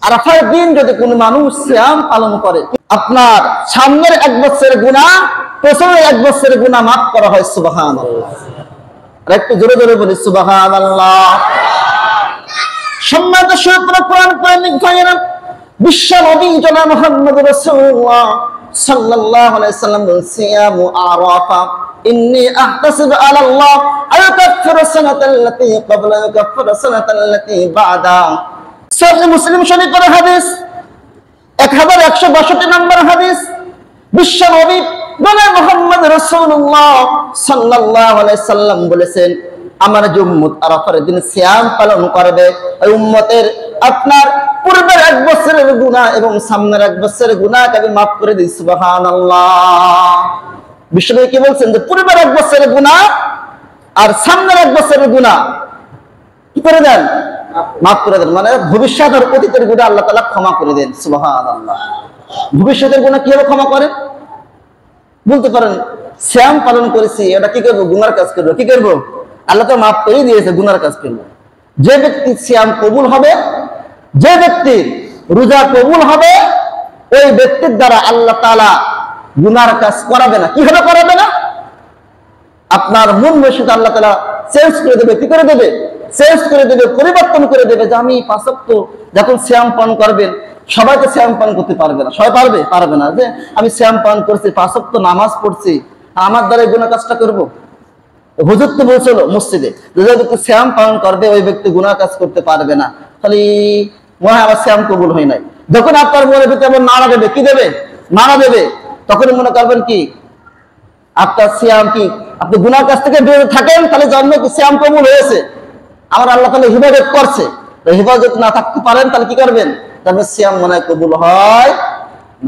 আরাফার দিন যদি কোনো মানুষ সিয়াম পালন করে, আপনার সামনের 1 বছরের গুনাহ, পেছনের 1 বছরের গুনাহ মাফ করা হয়। সুবহানাল্লাহ। আর একটু জোরে জোরে বলি সুবহানাল্লাহ। সম্মানিত সুপ্রিয় কোরআন প্রেমিক ভাইয়েরা, বিশ্ব নবী জনাব মুহাম্মদ রাসূলুল্লাহ সাল্লাল্লাহু আলাইহি সাল্লাম বলেন, সিয়ামু আরাফা ইন্নী আহতাসিবু আলাল্লাহ আয়াকাফিরু সানাতাল্লাতী ক্বাবলা ওয়াকাফিরু সানাতাল্লাতী বা'দা। সহিহ মুসলিম শরীফের হাদিস 1162 নম্বর হাদিস। বিশ্ব নবী জনাব মুহাম্মদ রাসূলুল্লাহ সাল্লাল্লাহু আলাইহি সাল্লাম বলেছেন, আমার যে উম্মত আরাফার দিন সিয়াম পালন করবে, ওই উম্মতের আপনার পূর্বের 1 বছরের গুনাহ এবং সামনের 1 বছরের গুনাহকে আমি মাফ করে দিই। সুবহানাল্লাহ। বিশ্বনবী কি বলছেন যে পূর্বের 1 বছরের গুনাহ আর সামনের 1 বছরের গুনাহ কি করে দেন? মাফ করে দেন। মানে ভবিষ্যৎ আর অতীতের গুনাহ আল্লাহ তাআলা ক্ষমা করে দেন। সুবহানাল্লাহ। ভবিষ্যতের গুনাহ কিভাবে ক্ষমা করেন বলতে পারেন? সিয়াম পালন করেছি, এটা কি করব? গুনার কাজ করব। কি করব? আল্লাহ তো মাফ করে দিয়েছে, গুনার কাজ করব। যে ব্যক্তি সিয়াম কবুল হবে, যে ব্যক্তির রোজা কবুল হবে, ওই ব্যক্তির দ্বারা আল্লাহ তাআলা গুনার কাজ করাবে না। কিভাবে করাবে না? আপনার মন বসিতে আল্লাহ তাআলা চেঞ্জ করে দেবে। কি করে দেবে? চেঞ্জ করে দেবে, পরিবর্তন করে দেবে। যে আমি 5 ওয়াক্ত যখন সিয়াম পালন করবেন, সবাই তো সিয়াম পালন করতে পারবে না। সবাই পারবে? পারবে না। যে আমি সিয়াম পালন করছি, 5 ওয়াক্ত নামাজ পড়ছি, আমার দ্বারা এই গুনাহ কাজটা করব? হুজুর তো বলছিল মসজিদে, যে ব্যক্তি সিয়াম পালন করবে ওই ব্যক্তি গুনাহ কাজ করতে পারবে না। খালি মনে হয় আমার সিয়াম কবুল হয় নাই। যখন আপনার মনের ভিতরে এমন নাড়া দেবে, কি দেবে? নাড়া দেবে, তখন মনে করবেন কি আপনার সিয়াম কি, আপনি গুনার কাছ থেকে বিরত থাকেন, তাহলে জন্ম সিয়াম কবুল হয়েছে, আমার আল্লাহ তাআলা হিফাজত করছে। হিফাজত না থাকতে পারেন, তাহলে কি করবেন? তবে সিয়াম মনে হয় কবুল হয়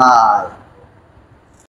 নাই।